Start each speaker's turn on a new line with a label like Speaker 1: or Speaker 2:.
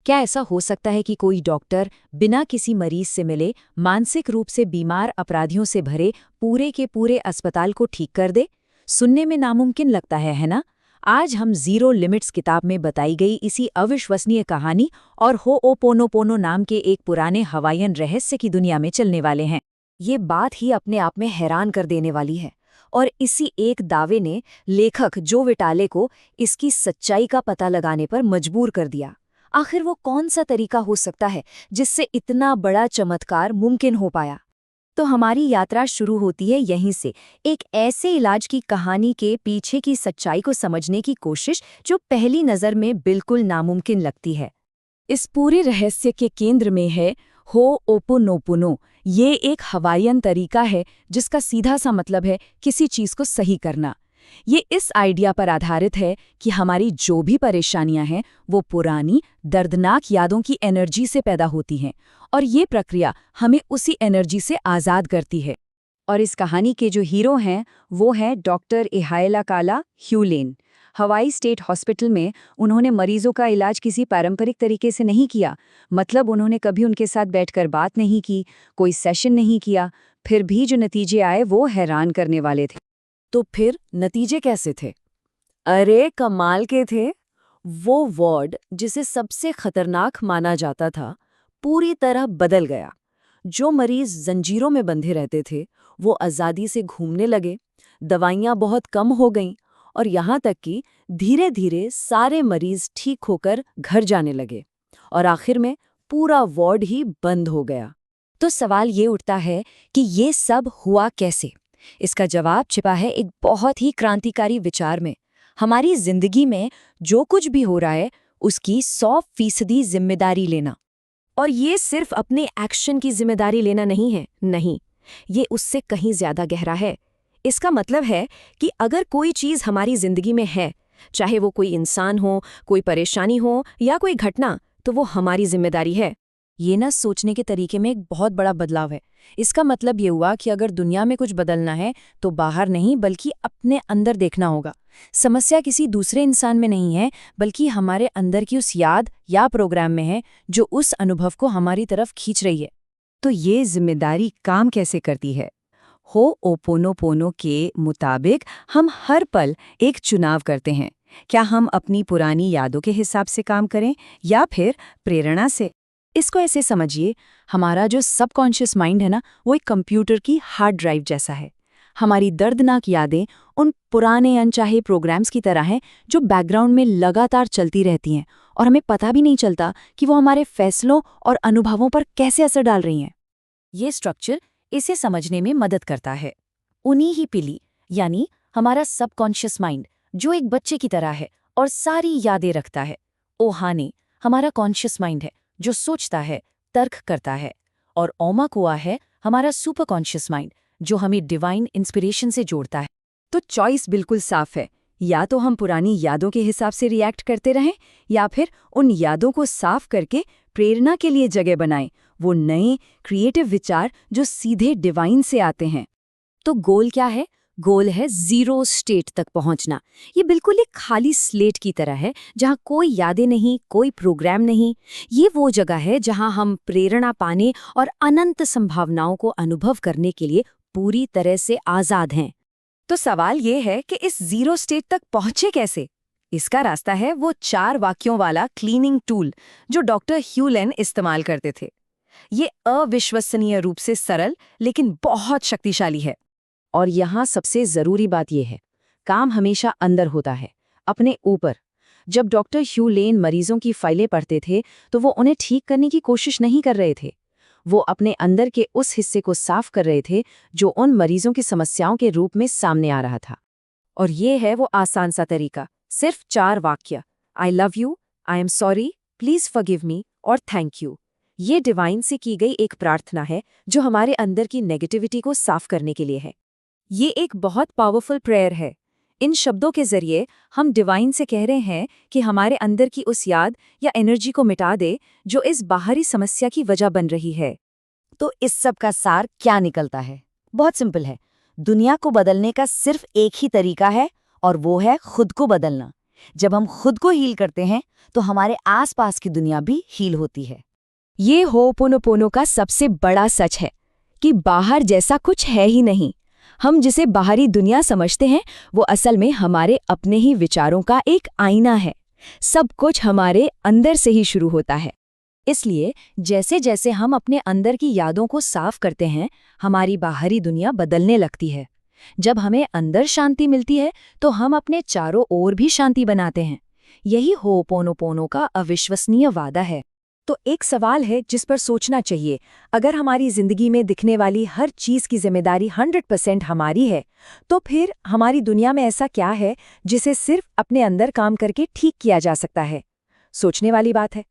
Speaker 1: क्या ऐसा हो सकता है कि कोई डॉक्टर बिना किसी मरीज से मिले मानसिक रूप से बीमार अपराधियों से भरे पूरे के पूरे अस्पताल को ठीक कर दे? सुनने में नामुमकिन लगता है ना? आज हम जीरो लिमिट्स किताब में बताई गई इसी अविश्वसनीय कहानी और होओपोनोपोनो नाम के एक पुराने हवाईयन रहस्य की दुनिया में चलने वाले हैं। ये बात ही अपने आप में हैरान कर देने वाली है, और इसी एक दावे ने लेखक जो विटाले को इसकी सच्चाई का पता लगाने पर मजबूर कर दिया। आखिर वो कौन सा तरीका हो सकता है जिससे इतना बड़ा चमत्कार मुमकिन हो पाया? तो हमारी यात्रा शुरू होती है यहीं से, एक ऐसे इलाज की कहानी के पीछे की सच्चाई को समझने की कोशिश जो पहली नज़र में बिल्कुल नामुमकिन लगती है। इस पूरे रहस्य के केंद्र में है होओपोनोपोनो। ये एक हवाईयन तरीका है जिसका सीधा सा मतलब है किसी चीज़ को सही करना। ये इस आइडिया पर आधारित है कि हमारी जो भी परेशानियां हैं वो पुरानी दर्दनाक यादों की एनर्जी से पैदा होती हैं, और ये प्रक्रिया हमें उसी एनर्जी से आज़ाद करती है। और इस कहानी के जो हीरो हैं वो हैं डॉक्टर इहायलाकाला ह्यूलेन। हवाई स्टेट हॉस्पिटल में उन्होंने मरीजों का इलाज किसी पारंपरिक तरीके से नहीं किया। मतलब उन्होंने कभी उनके साथ बैठकर बात नहीं की, कोई सेशन नहीं किया। फिर भी जो नतीजे आए वो हैरान करने वाले थे। तो फिर नतीजे कैसे थे? अरे कमाल के थे। वो वार्ड जिसे सबसे खतरनाक माना जाता था पूरी तरह बदल गया। जो मरीज जंजीरों में बंधे रहते थे वो आज़ादी से घूमने लगे, दवाइयाँ बहुत कम हो गईं, और यहाँ तक कि धीरे धीरे सारे मरीज ठीक होकर घर जाने लगे, और आखिर में पूरा वार्ड ही बंद हो गया। तो सवाल ये उठता है कि ये सब हुआ कैसे? इसका जवाब छिपा है एक बहुत ही क्रांतिकारी विचार में। हमारी जिंदगी में जो कुछ भी हो रहा है उसकी 100% जिम्मेदारी लेना। और ये सिर्फ अपने एक्शन की जिम्मेदारी लेना नहीं है, नहीं, ये उससे कहीं ज्यादा गहरा है। इसका मतलब है कि अगर कोई चीज हमारी जिंदगी में है, चाहे वो कोई इंसान हो, कोई परेशानी हो या कोई घटना, तो वो हमारी जिम्मेदारी है। ये ना सोचने के तरीके में एक बहुत बड़ा बदलाव है। इसका मतलब ये हुआ कि अगर दुनिया में कुछ बदलना है तो बाहर नहीं बल्कि अपने अंदर देखना होगा। समस्या किसी दूसरे इंसान में नहीं है, बल्कि हमारे अंदर की उस याद या प्रोग्राम में है जो उस अनुभव को हमारी तरफ खींच रही है। तो ये जिम्मेदारी काम कैसे करती है? होओपोनोपोनो के मुताबिक हम हर पल एक चुनाव करते हैं। क्या हम अपनी पुरानी यादों के हिसाब से काम करें या फिर प्रेरणा से? इसको ऐसे समझिए, हमारा जो सबकॉन्शियस माइंड है ना, वो एक कंप्यूटर की हार्ड ड्राइव जैसा है। हमारी दर्दनाक यादें उन पुराने अनचाहे प्रोग्राम्स की तरह हैं जो बैकग्राउंड में लगातार चलती रहती हैं, और हमें पता भी नहीं चलता कि वो हमारे फैसलों और अनुभवों पर कैसे असर डाल रही हैं। ये स्ट्रक्चर इसे समझने में मदद करता है। उन्हीं ही पीली यानी हमारा सबकॉन्शियस माइंड जो एक बच्चे की तरह है और सारी यादें रखता है। ओहाने हमारा कॉन्शियस माइंड है जो सोचता है, तर्क करता है। और ओमाकुआ है हमारा सुपर कॉन्शियस माइंड जो हमें डिवाइन इंस्पिरेशन से जोड़ता है। तो चॉइस बिल्कुल साफ है, या तो हम पुरानी यादों के हिसाब से रिएक्ट करते रहें या फिर उन यादों को साफ करके प्रेरणा के लिए जगह बनाएं, वो नए क्रिएटिव विचार जो सीधे डिवाइन से आते हैं। तो गोल क्या है? गोल है जीरो स्टेट तक पहुंचना। ये बिल्कुल एक खाली स्लेट की तरह है जहां कोई यादें नहीं, कोई प्रोग्राम नहीं। ये वो जगह है जहां हम प्रेरणा पाने और अनंत संभावनाओं को अनुभव करने के लिए पूरी तरह से आज़ाद हैं। तो सवाल ये है कि इस जीरो स्टेट तक पहुंचे कैसे? इसका रास्ता है वो 4 वाक्यों वाला क्लीनिंग टूल जो डॉक्टर ह्यूलेन इस्तेमाल करते थे। ये अविश्वसनीय रूप से सरल लेकिन बहुत शक्तिशाली है। और यहाँ सबसे ज़रूरी बात यह है, काम हमेशा अंदर होता है, अपने ऊपर। जब डॉक्टर ह्यूलेन मरीजों की फाइलें पढ़ते थे तो वो उन्हें ठीक करने की कोशिश नहीं कर रहे थे। वो अपने अंदर के उस हिस्से को साफ कर रहे थे जो उन मरीजों की समस्याओं के रूप में सामने आ रहा था। और ये है वो आसान सा तरीका, सिर्फ 4 वाक्य। I love you, I am sorry, please forgive me और थैंक यू। ये डिवाइन से की गई एक प्रार्थना है जो हमारे अंदर की नेगेटिविटी को साफ करने के लिए है। ये एक बहुत पावरफुल प्रेयर है। इन शब्दों के जरिए हम डिवाइन से कह रहे हैं कि हमारे अंदर की उस याद या एनर्जी को मिटा दे जो इस बाहरी समस्या की वजह बन रही है। तो इस सब का सार क्या निकलता है? बहुत सिंपल है। दुनिया को बदलने का सिर्फ एक ही तरीका है, और वो है खुद को बदलना।
Speaker 2: जब हम खुद को हील करते हैं तो हमारे आसपास की दुनिया भी हील होती है।
Speaker 1: ये होपोनोपोनो का सबसे बड़ा सच है कि बाहर जैसा कुछ है ही नहीं। हम जिसे बाहरी दुनिया समझते हैं वो असल में हमारे अपने ही विचारों का एक आईना है। सब कुछ हमारे अंदर से ही शुरू होता है। इसलिए जैसे जैसे हम अपने अंदर की यादों को साफ करते हैं, हमारी बाहरी दुनिया बदलने लगती है। जब हमें अंदर शांति मिलती है तो हम अपने चारों ओर भी शांति बनाते हैं। यही होपोनोपोनो का अविश्वसनीय वादा है। तो एक सवाल है जिस पर सोचना चाहिए, अगर हमारी जिंदगी में दिखने वाली हर चीज की जिम्मेदारी 100% हमारी है, तो फिर हमारी दुनिया में ऐसा क्या है जिसे सिर्फ अपने अंदर काम करके ठीक किया जा सकता है? सोचने वाली बात है।